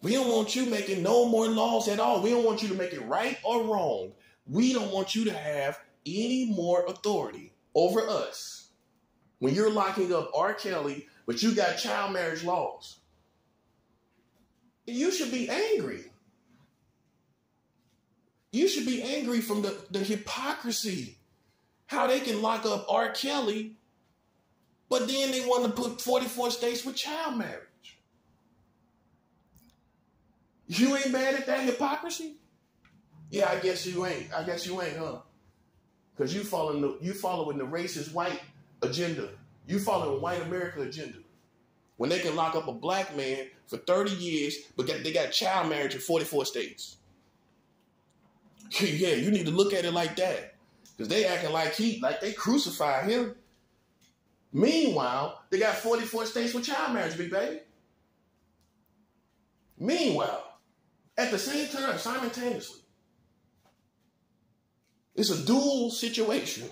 We don't want you making no more laws at all. We don't want you to make it right or wrong. We don't want you to have any more authority over us. When you're locking up R. Kelly, but you got child marriage laws, you should be angry. You should be angry from the hypocrisy. How they can lock up R. Kelly, but then they want to put 44 states with child marriage. You ain't mad at that hypocrisy? Yeah, I guess you ain't. I guess you ain't, huh? Because you following the racist white agenda. You following white America agenda. When they can lock up a black man for 30 years, but they got child marriage in 44 states. Yeah, you need to look at it like that. Because they acting like they crucified him. Meanwhile, they got 44 states with child marriage, big baby. Meanwhile, at the same time, simultaneously, it's a dual situation.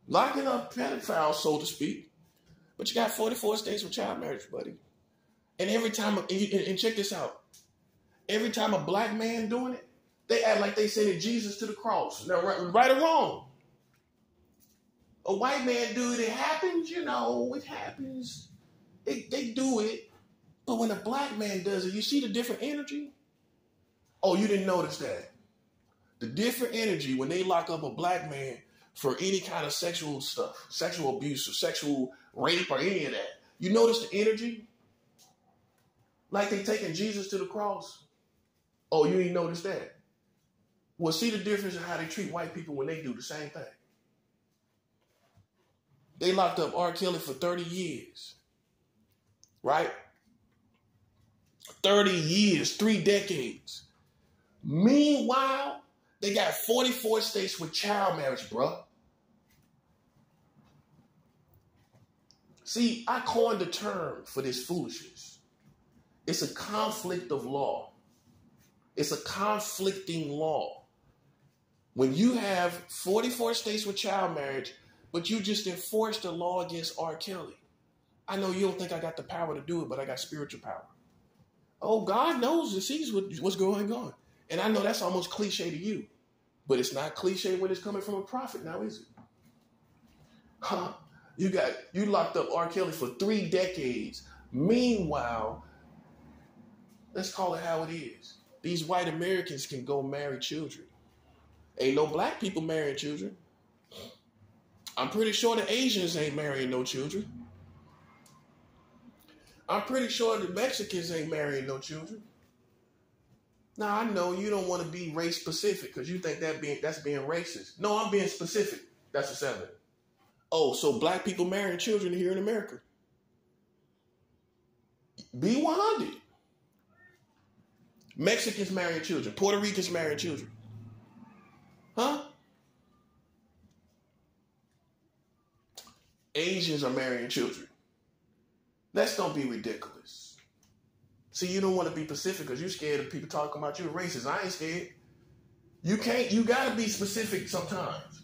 Locking up pedophiles, so to speak, but you got 44 states with child marriage, buddy. And every time, and check this out, every time a black man doing it, they act like they sending Jesus to the cross. Now, right or wrong, a white man do it, it happens, it happens. They do it. But when a black man does it, you see the different energy? Oh, you didn't notice that. The different energy when they lock up a black man for any kind of sexual stuff, sexual abuse or sexual rape or any of that. You notice the energy? Like they taking Jesus to the cross. Oh, you ain't noticed that. Well, see the difference in how they treat white people when they do the same thing. They locked up R. Kelly for 30 years. Right? 30 years, 3 decades. Meanwhile, they got 44 states with child marriage, bro. See, I coined the term for this foolishness. It's a conflict of law. It's a conflicting law. When you have 44 states with child marriage, but you just enforced the law against R. Kelly. I know you don't think I got the power to do it, but I got spiritual power. Oh, God knows and sees what's going on. And I know that's almost cliche to you. But it's not cliche when it's coming from a prophet now, is it? Huh? You locked up R. Kelly for 3 decades. Meanwhile, let's call it how it is. These white Americans can go marry children. Ain't no black people marrying children. I'm pretty sure the Asians ain't marrying no children. I'm pretty sure the Mexicans ain't marrying no children. Now, I know you don't want to be race specific because you think that's being racist. No, I'm being specific. That's a 7. Oh, so black people marrying children here in America. Be 100. Mexicans marrying children. Puerto Ricans marrying children. Huh? Asians are marrying children. Let's don't be ridiculous. See, you don't want to be specific because you're scared of people talking about you racist. I ain't scared. You got to be specific sometimes.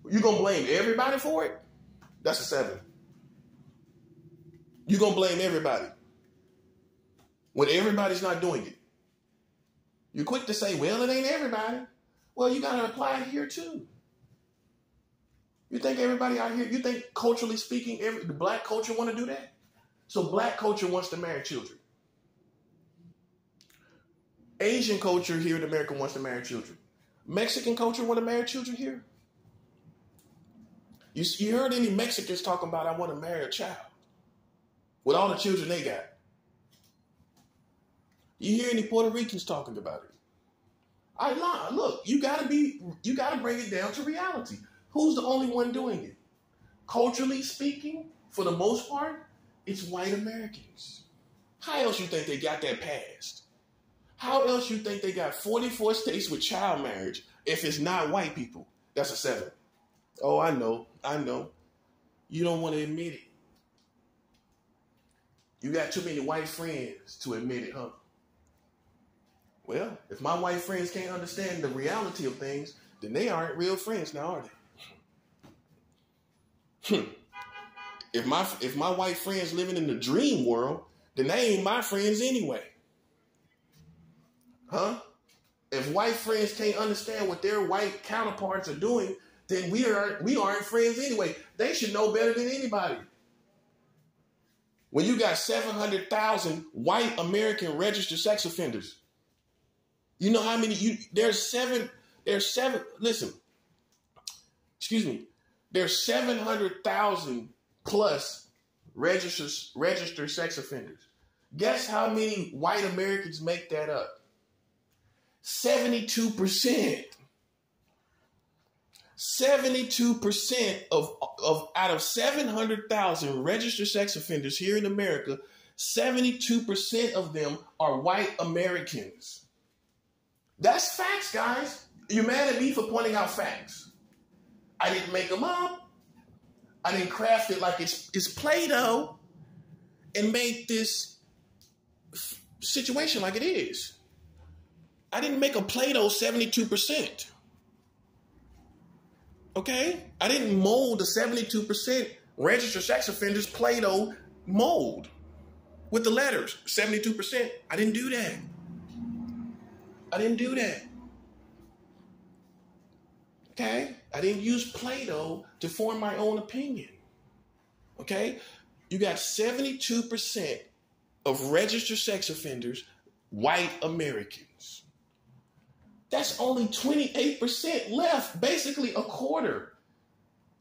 You going to blame everybody for it? That's a 7. You going to blame everybody when everybody's not doing it. You're quick to say, well, it ain't everybody. Well, you got to apply it here too. You think everybody out here, you think culturally speaking, the black culture want to do that? So black culture wants to marry children. Asian culture here in America wants to marry children. Mexican culture want to marry children here? You heard any Mexicans talking about, I want to marry a child with all the children they got? You hear any Puerto Ricans talking about it? Look, you gotta bring it down to reality. Who's the only one doing it? Culturally speaking, for the most part, it's white Americans. How else you think they got that passed? How else you think they got 44 states with child marriage if it's not white people? That's a 7. Oh, I know. You don't want to admit it. You got too many white friends to admit it, huh? Well, if my white friends can't understand the reality of things, then they aren't real friends now, are they? If my white friends living in the dream world, then they ain't my friends anyway. Huh? If white friends can't understand what their white counterparts are doing, then we aren't friends anyway. They should know better than anybody. When you got 700,000 white American registered sex offenders, you know how many there's 700,000 plus registered sex offenders. Guess how many white Americans make that up? 72%. 72% of out of 700,000 registered sex offenders here in America, 72% of them are white Americans. That's facts, guys. You're mad at me for pointing out facts. I didn't make them up. I didn't craft it like it's Play-Doh and make this situation like it is. I didn't make a Play-Doh 72%. Okay? I didn't mold the 72% registered sex offenders Play-Doh mold with the letters 72%. I didn't do that. Okay? I didn't use Play-Doh to form my own opinion. Okay? You got 72% of registered sex offenders, white Americans. That's only 28% left, basically a quarter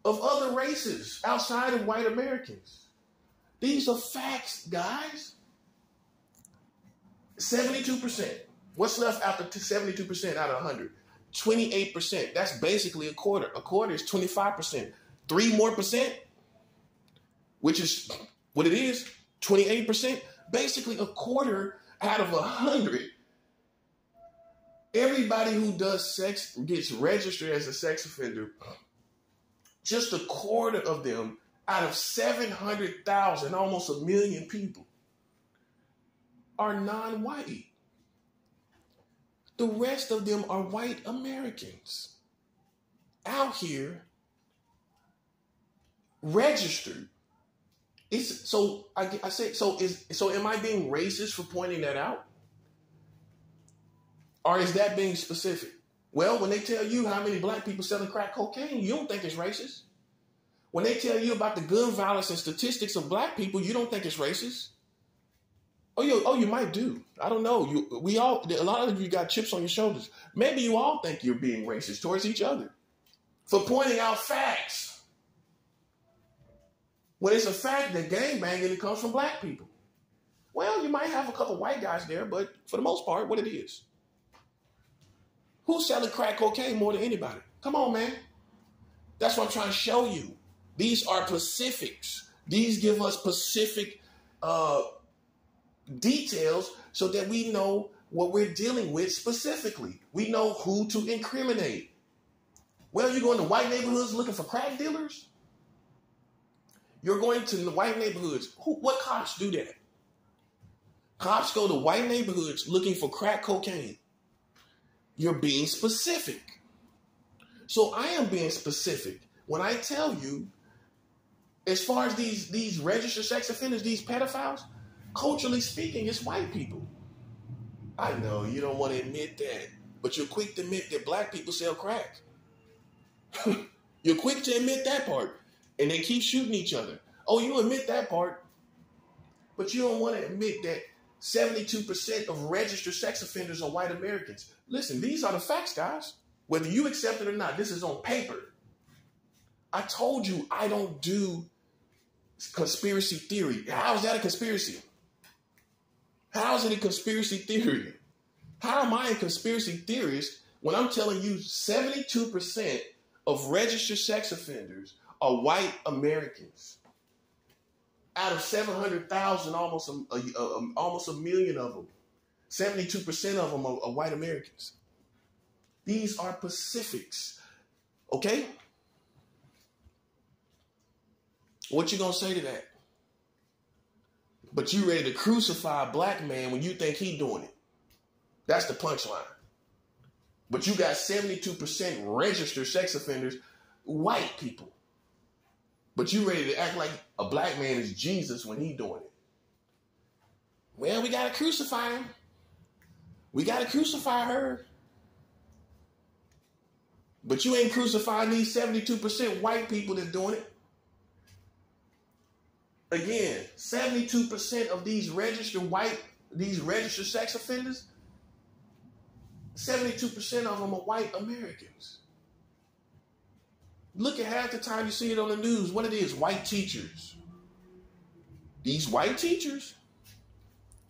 of other races outside of white Americans. These are facts, guys. 72%. What's left after 72% out of 100? 28%. That's basically a quarter. A quarter is 25%. 3 more percent, which is what it is, 28%. Basically a quarter out of 100. Everybody who does sex gets registered as a sex offender. Just a quarter of them out of 700,000, almost 1 million people, are non-white. The rest of them are white Americans out here registered. So am I being racist for pointing that out? Or is that being specific? Well, when they tell you how many black people selling crack cocaine, you don't think it's racist. When they tell you about the gun violence and statistics of black people, you don't think it's racist. You might do. I don't know. A lot of you got chips on your shoulders. Maybe you all think you're being racist towards each other for pointing out facts. When it's a fact that gangbanging, it comes from black people. Well, you might have a couple white guys there, but for the most part, what it is. Who's selling crack cocaine more than anybody? Come on, man. That's what I'm trying to show you. These are specifics. These give us specific details so that we know what we're dealing with specifically. We know who to incriminate. Well, you're going to white neighborhoods looking for crack dealers? You're going to the white neighborhoods. What cops do that? Cops go to white neighborhoods looking for crack cocaine. You're being specific. So I am being specific when I tell you, as far as these registered sex offenders, these pedophiles, culturally speaking, it's white people. I know you don't want to admit that, but you're quick to admit that black people sell crack. You're quick to admit that part, and they keep shooting each other. Oh, you admit that part, but you don't want to admit that 72% of registered sex offenders are white Americans. Listen, these are the facts, guys. Whether you accept it or not, this is on paper. I told you I don't do conspiracy theory. How is that a conspiracy? How is it a conspiracy theory? How am I a conspiracy theorist when I'm telling you 72% of registered sex offenders are white Americans? Out of 700,000, almost a million of them, 72% of them are white Americans. These are specifics, okay? What you gonna say to that? But you ready to crucify a black man when you think he doing it. That's the punchline. But you got 72% registered sex offenders, white people. But you ready to act like a black man is Jesus when he doing it. Well, we got to crucify him. We got to crucify her. But you ain't crucifying these 72% white people that's doing it. Again, 72% of these registered sex offenders, 72% of them are white Americans. Look at half the time you see it on the news, what it is, white teachers. These white teachers.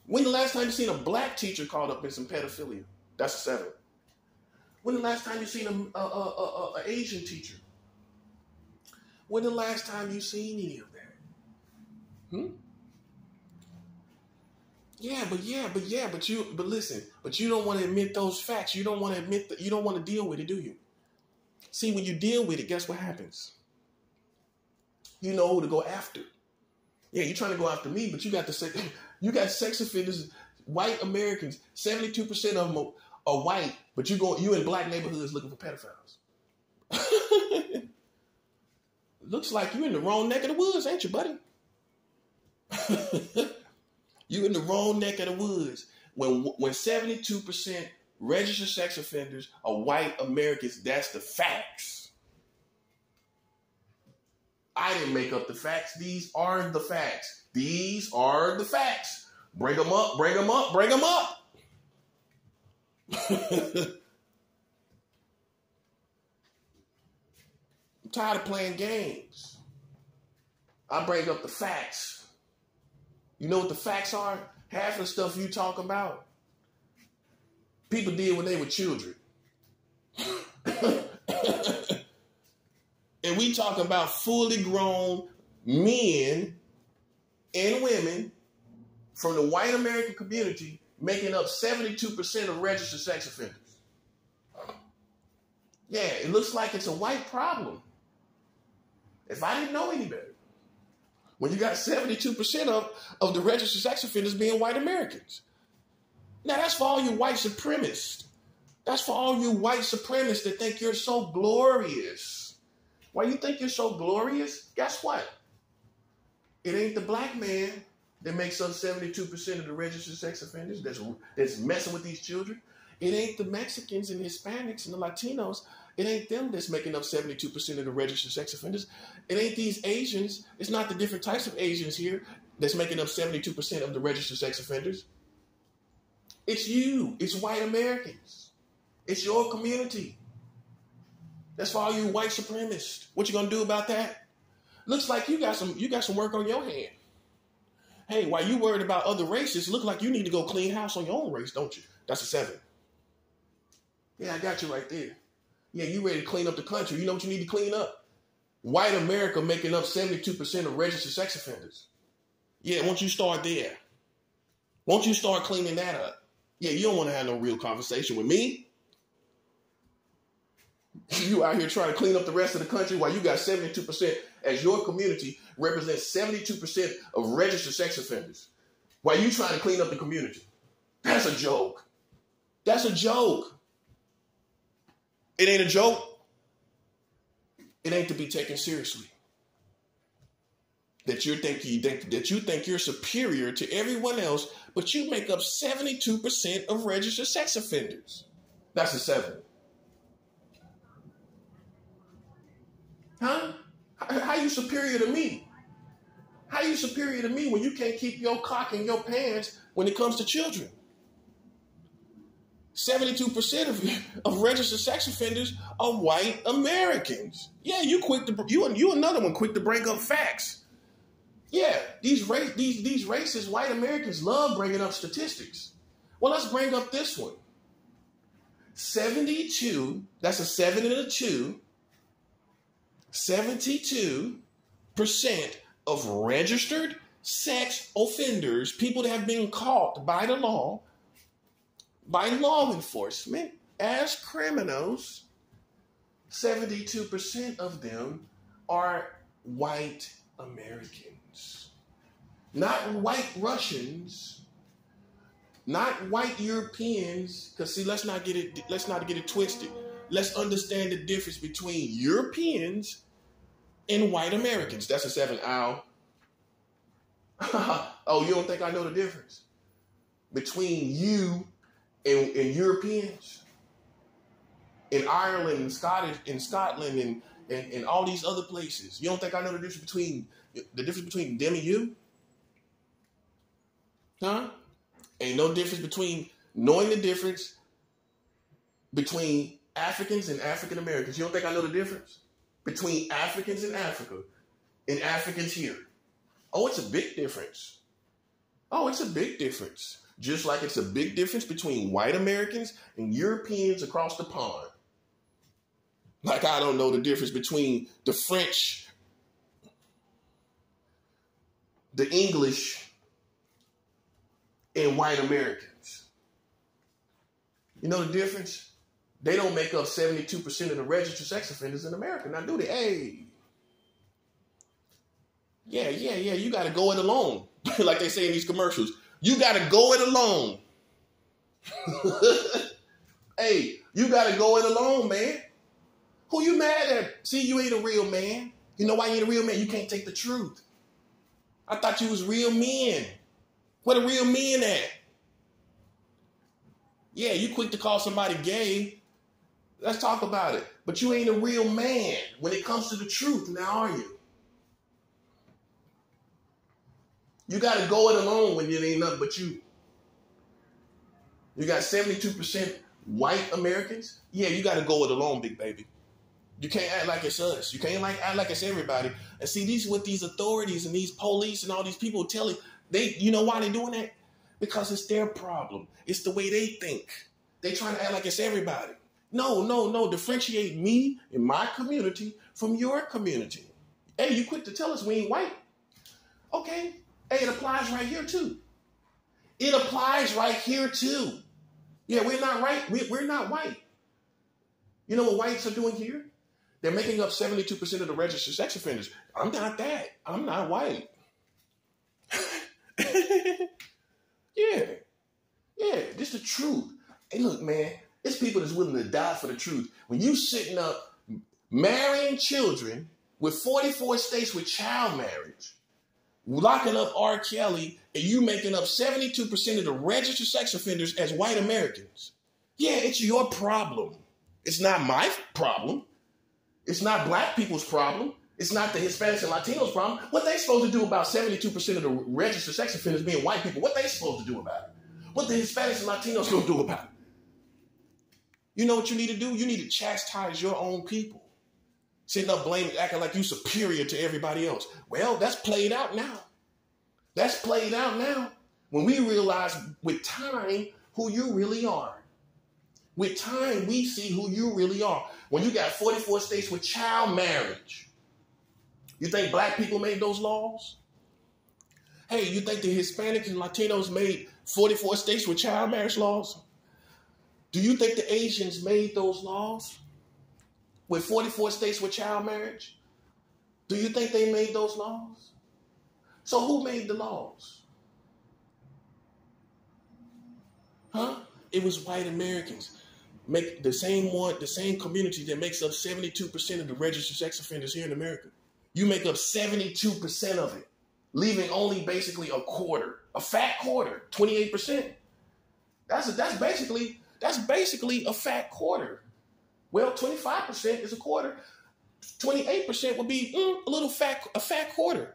When the last time you seen a black teacher caught up in some pedophilia? That's a 7. When the last time you seen an Asian teacher? When the last time you seen any of that? But listen, you don't want to admit those facts. You don't want to admit that. You don't want to deal with it, do you? See, when you deal with it, guess what happens? You know who to go after. Yeah, you're trying to go after me, but you got sex offenders, white Americans. 72% of them are white, but you in black neighborhoods looking for pedophiles. Looks like you in the wrong neck of the woods, ain't you, buddy? You in the wrong neck of the woods. When 72% registered sex offenders are white Americans, that's the facts. I didn't make up the facts. These are the facts. These are the facts. Bring them up, bring them up, bring them up. I'm tired of playing games. I bring up the facts. You know what the facts are? Half of the stuff you talk about, people did when they were children. And we talk about fully grown men and women from the white American community making up 72% of registered sex offenders. Yeah, it looks like it's a white problem. If I didn't know any better. When you got 72% of the registered sex offenders being white Americans. Now, that's for all you white supremacists. That's for all you white supremacists that think you're so glorious. Why you think you're so glorious? Guess what? It ain't the black man that makes up 72% of the registered sex offenders that's messing with these children. It ain't the Mexicans and Hispanics and the Latinos. It ain't them that's making up 72% of the registered sex offenders. It ain't these Asians. It's not the different types of Asians here that's making up 72% of the registered sex offenders. It's you. It's white Americans. It's your community. That's for all you white supremacists. What you gonna do about that? Looks like you got some work on your hand. Hey, while you worried about other races, look like you need to go clean house on your own race, don't you? That's a 7. Yeah, I got you right there. Yeah, you ready to clean up the country. You know what you need to clean up? White America making up 72% of registered sex offenders. Yeah, won't you start there? Won't you start cleaning that up? Yeah, you don't want to have no real conversation with me. You out here trying to clean up the rest of the country while you got 72% as your community represents 72% of registered sex offenders. While you trying to clean up the community. That's a joke. That's a joke. It ain't a joke. It ain't to be taken seriously. That you think you're superior to everyone else, but you make up 72% of registered sex offenders. That's a 7. Huh? How you superior to me? How you superior to me when you can't keep your cock in your pants when it comes to children? 72% of registered sex offenders are white Americans. Yeah, you another one quick to bring up facts. Yeah, these racist white Americans love bringing up statistics. Well, let's bring up this one. 72, that's a 7 and a 2. 72% of registered sex offenders, people that have been caught by the law, by law enforcement as criminals, 72% of them are white Americans. Not white Russians, not white Europeans, because see, let's not get it twisted. Let's understand the difference between Europeans and white Americans. That's a 7, Al. Oh, you don't think I know the difference? between you and Europeans in Ireland and Scotland and all these other places? You don't think I know the difference between them and you? Huh? Ain't no difference between knowing the difference between Africans and African Americans. You don't think I know the difference between Africans in Africa and Africans here? Oh, it's a big difference. Oh, it's a big difference. Just like it's a big difference between white Americans and Europeans across the pond. Like I don't know the difference between the French, the English, and white Americans. You know the difference? They don't make up 72% of the registered sex offenders in America. Now, do they? Hey. Yeah, you got to go it alone. Like they say in these commercials. You got to go it alone. Hey, you got to go it alone, man. Who you mad at? See, you ain't a real man. You know why you ain't a real man? You can't take the truth. I thought you was real men. Where the real men at? Yeah, you quick to call somebody gay. Let's talk about it. But you ain't a real man when it comes to the truth. Now are you? You got to go it alone when it ain't nothing but you. You got 72% white Americans. Yeah, you got to go it alone, big baby. You can't act like it's us. You can't act like it's everybody. And see, these what these authorities and these police and all these people telling, you know why they doing that? Because it's their problem. It's the way they think. They trying to act like it's everybody. No. Differentiate me and my community from your community. Hey, you quick to tell us we ain't white. Okay. Hey, it applies right here too. It applies right here too. Yeah, we're not right. We're not white. You know what whites are doing here? They're making up 72% of the registered sex offenders. I'm not that. I'm not white. Yeah, this is the truth. Hey, look, man, it's people that's willing to die for the truth. When you sitting up marrying children with 44 states with child marriage, locking up R. Kelly, and you making up 72% of the registered sex offenders as white Americans. Yeah, it's your problem. It's not my problem. It's not black people's problem. It's not the Hispanics and Latinos' problem. What they supposed to do about 72% of the registered sex offenders being white people? What they supposed to do about it? What the Hispanics and Latinos going to do about it? You know what you need to do? You need to chastise your own people. Sitting up blaming, acting like you superior to everybody else. Well, that's played out now. That's played out now. When we realize with time who you really are. With time, we see who you really are. When you got 44 states with child marriage, you think black people made those laws? Hey, you think the Hispanics and Latinos made 44 states with child marriage laws? Do you think the Asians made those laws? With 44 states with child marriage? Do you think they made those laws? So who made the laws? Huh? It was white Americans. Make the same community that makes up 72% of the registered sex offenders here in America. You make up 72% of it, leaving only basically a quarter, a fat quarter, 28%. That's basically a fat quarter. Well, 25% is a quarter. 28% would be a fat quarter.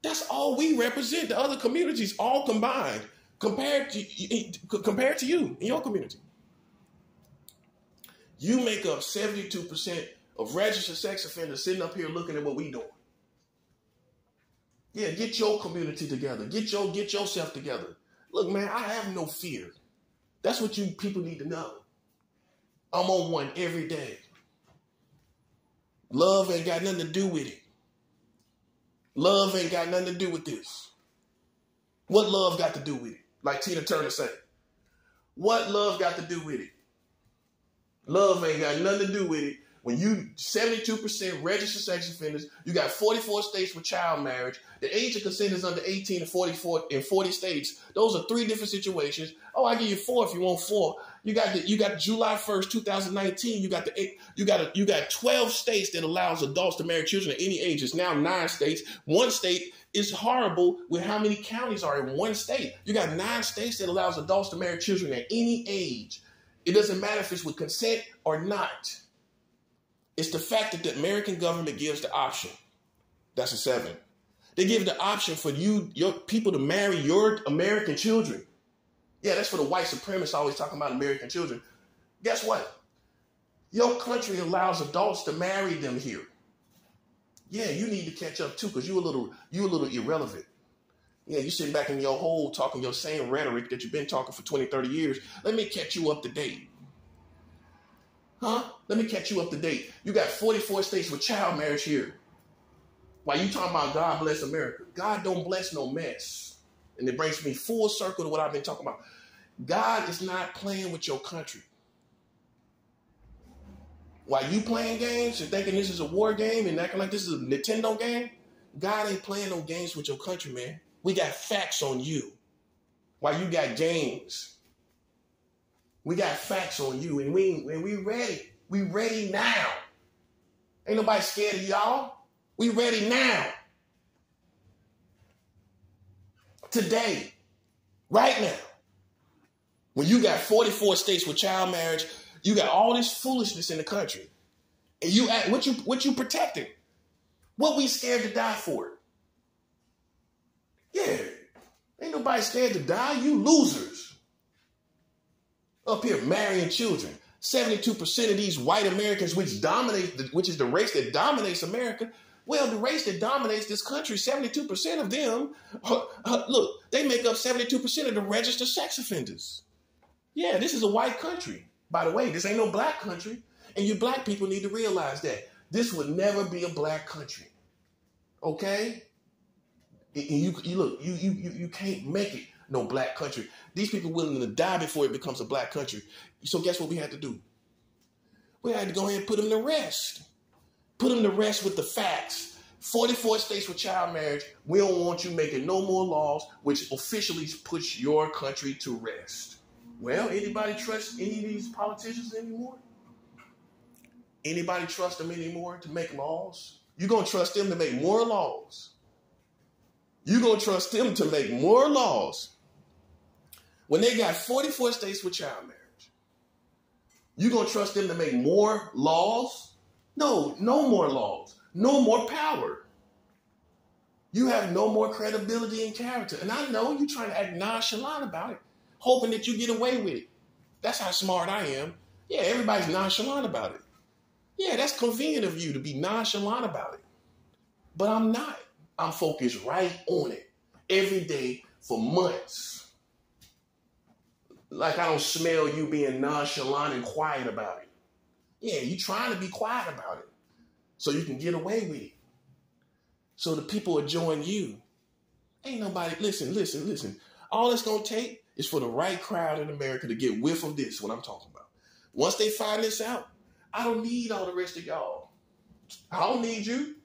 That's all we represent. The other communities all combined compared to you in your community. You make up 72% of registered sex offenders sitting up here looking at what we doing. Yeah, get your community together. Get yourself together. Look, man, I have no fear. That's what you people need to know. I'm on one every day. Love ain't got nothing to do with it. Love ain't got nothing to do with this. What love got to do with it? Like Tina Turner said. What love got to do with it? Love ain't got nothing to do with it. When you 72% registered sex offenders, you got 44 states with child marriage. The age of consent is under 18 in 40 states. Those are three different situations. Oh, I give you 4 if you want 4. You got July 1st, 2019. You got 12 states that allows adults to marry children at any age. It's now 9 states. One state It's horrible with how many counties are in one state. You got 9 states that allows adults to marry children at any age. It doesn't matter if it's with consent or not. It's the fact that the American government gives the option. That's a 7. They give the option for your people to marry your American children. Yeah, that's for the white supremacists always talking about American children. Guess what? Your country allows adults to marry them here. Yeah, you need to catch up too, because you a little irrelevant. Yeah, you sitting back in your hole talking your same rhetoric that you've been talking for 20, 30 years. Let me catch you up to date. Huh? Let me catch you up to date. You got 44 states with child marriage here. While you talking about God bless America, God don't bless no mess. And it brings me full circle to what I've been talking about. God is not playing with your country. While you playing games and thinking this is a war game and acting like this is a Nintendo game, God ain't playing no games with your country, man. We got facts on you. While you got games, we got facts on you, and we ready. We ready now. Ain't nobody scared of y'all. We ready now. Today, right now. When you got 44 states with child marriage, you got all this foolishness in the country. And you act, what you protecting? What we scared to die for? Yeah. Ain't nobody scared to die. You losers. Up here marrying children. 72% of these white Americans, which is the race that dominates America. Well, the race that dominates this country, 72% of them, look, they make up 72% of the registered sex offenders. Yeah, this is a white country. By the way, this ain't no black country. And you black people need to realize that. This would never be a black country. Okay? And you can't make it no black country. These people willing to die before it becomes a black country. So guess what we had to do? We had to go ahead and put them to rest. Put them to rest with the facts. 44 states with child marriage. We don't want you making no more laws which officially puts your country to rest. Well, anybody trust any of these politicians anymore? Anybody trust them anymore to make laws? You're going to trust them to make more laws. You're going to trust them to make more laws. When they got 44 states with child marriage, you're going to trust them to make more laws? No, no more laws. No more power. You have no more credibility and character. And I know you're trying to act nonchalant about it, hoping that you get away with it. That's how smart I am. Yeah, everybody's nonchalant about it. Yeah, that's convenient of you to be nonchalant about it. But I'm not. I'm focused right on it every day for months. Like I don't smell you being nonchalant and quiet about it. Yeah, you trying to be quiet about it so you can get away with it. So the people will join you. Ain't nobody, listen. All it's going to take is for the right crowd in America to get whiff of this, what I'm talking about. Once they find this out, I don't need all the rest of y'all. I don't need you.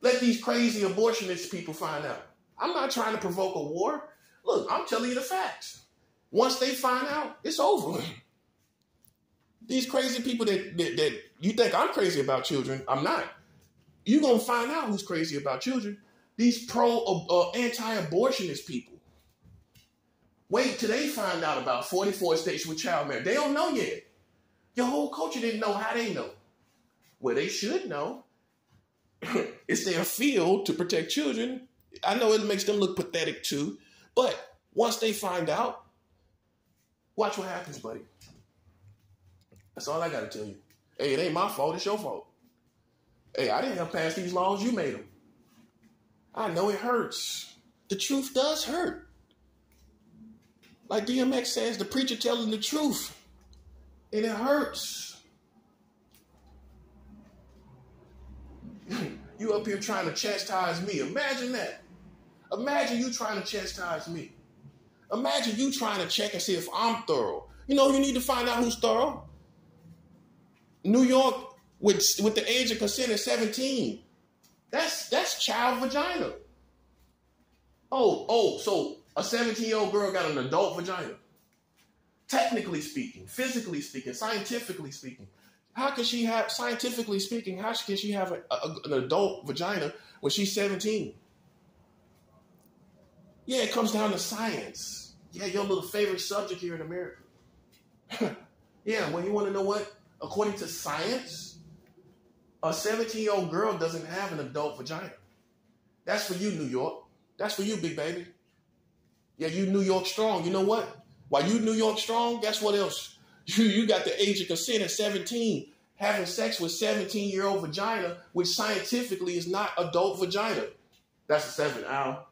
Let these crazy abortionist people find out. I'm not trying to provoke a war. Look, I'm telling you the facts. Once they find out, it's over. These crazy people that you think I'm crazy about children, I'm not. You're going to find out who's crazy about children. These anti-abortionist people. Wait till they find out about 44 states with child marriage. They don't know yet. Your whole culture didn't know how they know. Well, they should know. It's their field to protect children. I know it makes them look pathetic too. But once they find out, watch what happens, buddy. That's all I got to tell you. Hey, it ain't my fault. It's your fault. Hey, I didn't help pass these laws. You made them. I know it hurts. The truth does hurt. Like DMX says, the preacher telling the truth. And it hurts. You up here trying to chastise me. Imagine that. Imagine you trying to chastise me. Imagine you trying to check and see if I'm thorough. You know, you need to find out who's thorough. New York, with the age of consent at 17, that's child vagina. So a 17-year-old girl got an adult vagina. Technically speaking, physically speaking, scientifically speaking, scientifically speaking, how can she have an adult vagina when she's 17? Yeah, it comes down to science. Yeah, your little favorite subject here in America. Yeah, well, you want to know what? According to science, a 17-year-old girl doesn't have an adult vagina. That's for you, New York. That's for you, big baby. Yeah, you New York strong. You know what? While you New York strong, guess what else? You got the age of consent at 17, having sex with 17-year-old vagina, which scientifically is not adult vagina. That's a 7, Al.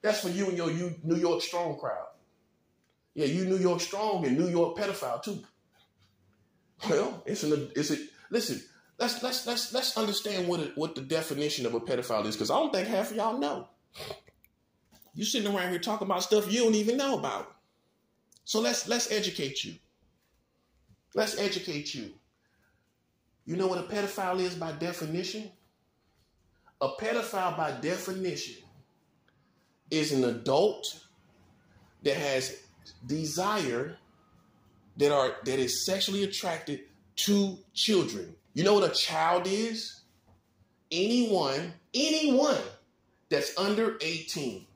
That's for you and your New York strong crowd. Yeah, you New York strong and New York pedophile too. Well, listen, let's understand what the definition of a pedophile is, because I don't think half of y'all know. You sitting around here talking about stuff you don't even know about. So let's educate you. Let's educate you. You know what a pedophile is by definition? A pedophile by definition is an adult that has desire that is sexually attracted to children. You know what a child is? Anyone that's under 18.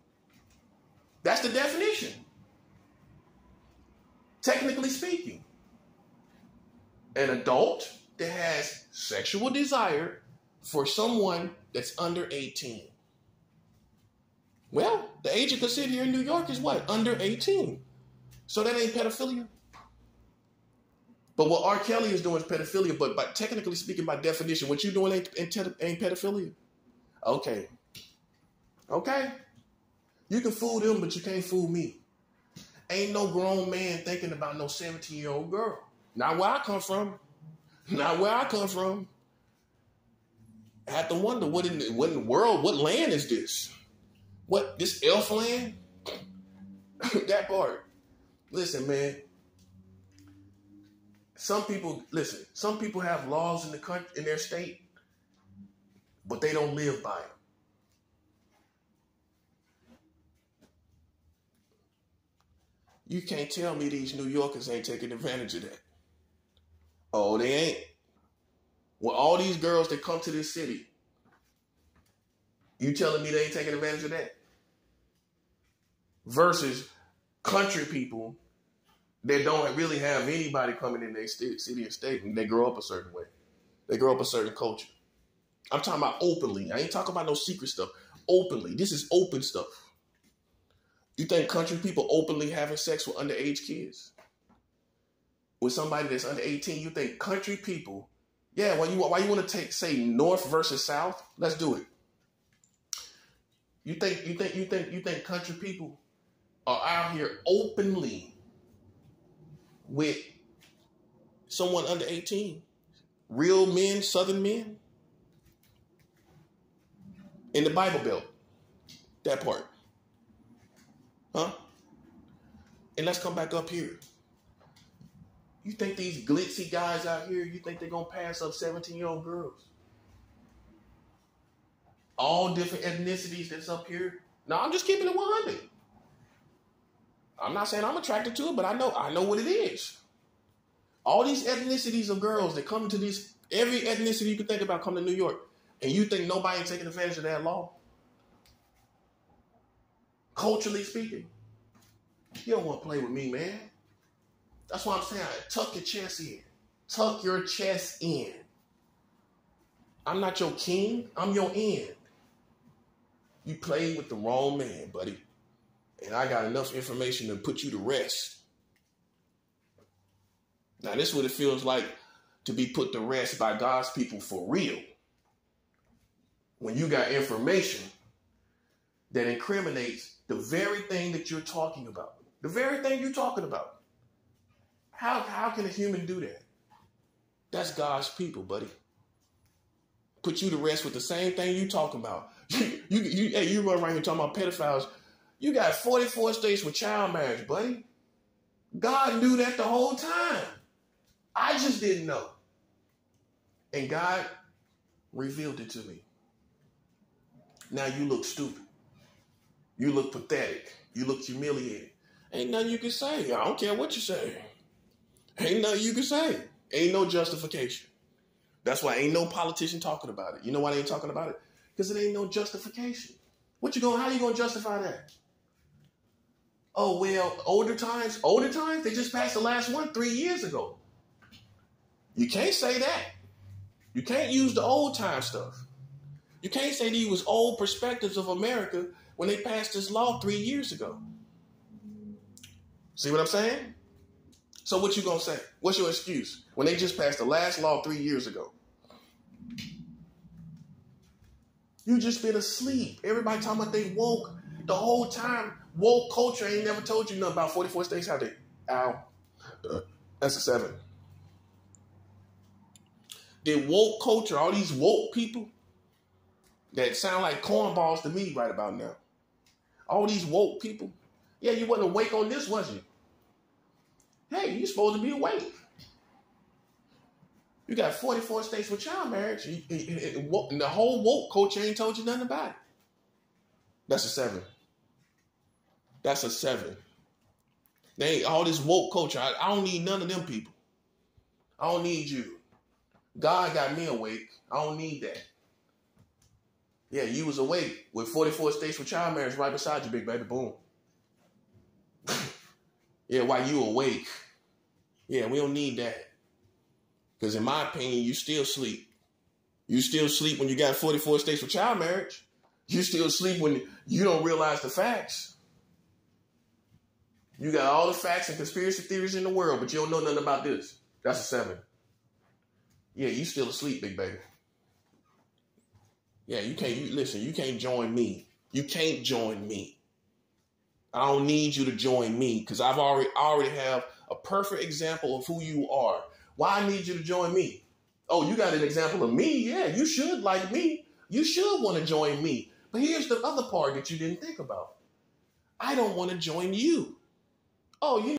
That's the definition. Technically speaking, an adult that has sexual desire for someone that's under 18. Well, the age of consent here in New York is what? Under 18. So that ain't pedophilia. But what R. Kelly is doing is pedophilia, but by technically speaking, by definition, what you doing ain't pedophilia. Okay. You can fool them, but you can't fool me. Ain't no grown man thinking about no 17-year-old girl. Not where I come from. I have to wonder, what in the world, what land is this? What, this elf land? That part. Listen, man. Some people have laws in the country, in their state, but they don't live by them. You can't tell me these New Yorkers ain't taking advantage of that. Oh, they ain't. Well, all these girls that come to this city, you telling me they ain't taking advantage of that? Versus country people that don't really have anybody coming in their city and state, and they grow up a certain way. They grow up a certain culture. I'm talking about openly. I ain't talking about no secret stuff. Openly. This is open stuff. You think country people openly having sex with underage kids? With somebody that's under 18, you think country people, yeah, why you want to say North versus South? Let's do it. You think country people are out here openly with someone under 18? Real men, Southern men? In the Bible Belt. That part. Huh? And let's come back up here. You think these glitzy guys out here, you think they're going to pass up 17-year-old girls? All different ethnicities that's up here? No, I'm just keeping it 100. I'm not saying I'm attracted to it, but I know what it is. All these ethnicities of girls that come to this, every ethnicity you can think about come to New York, and you think nobody ain't taking advantage of that law? Culturally speaking, you don't want to play with me, man. That's why I'm saying, tuck your chest in. Tuck your chest in. I'm not your king. I'm your end. You played with the wrong man, buddy. And I got enough information to put you to rest. Now, this is what it feels like to be put to rest by God's people for real. When you got information that incriminates the very thing that you're talking about. The very thing you're talking about. How can a human do that? That's God's people, buddy. Put you to rest with the same thing you talking about. You run around here talking about pedophiles. You got 44 states with child marriage, buddy. God knew that the whole time. I just didn't know. And God revealed it to me. Now you look stupid. You look pathetic. You look humiliated. Ain't nothing you can say. I don't care what you say. Ain't nothing you can say. Ain't no justification. That's why ain't no politician talking about it. You know why they ain't talking about it? Because it ain't no justification. How you gonna justify that? Oh, well, older times, they just passed the last one 3 years ago. You can't say that. You can't use the old time stuff. You can't say these was old perspectives of America when they passed this law 3 years ago. See what I'm saying? So what you gonna say? What's your excuse? When they just passed the last law 3 years ago. You just been asleep. Everybody talking about they woke the whole time. Woke culture ain't never told you nothing about 44 states how they. Ow. That's a 7. Did woke culture, all these woke people that sound like cornballs to me right about now. All these woke people. Yeah, you wasn't awake on this, was you? Hey, you supposed to be awake. You got 44 states with child marriage. And the whole woke culture ain't told you nothing about it. That's a 7. That's a 7. They ain't all this woke culture. I don't need none of them people. I don't need you. God got me awake. I don't need that. Yeah, you was awake with 44 states with child marriage right beside you, big baby. Boom. Yeah, while you awake. Yeah, we don't need that. Because in my opinion, you still sleep. You still sleep when you got 44 states with child marriage. You still sleep when you don't realize the facts. You got all the facts and conspiracy theories in the world, but you don't know nothing about this. That's a 7. Yeah, you still asleep, big baby. Yeah, you can't join me. You can't join me. I don't need you to join me because I already have a perfect example of who you are. Why I need you to join me? Oh, you got an example of me? Yeah, you should like me. You should want to join me. But here's the other part that you didn't think about. I don't want to join you. Oh, you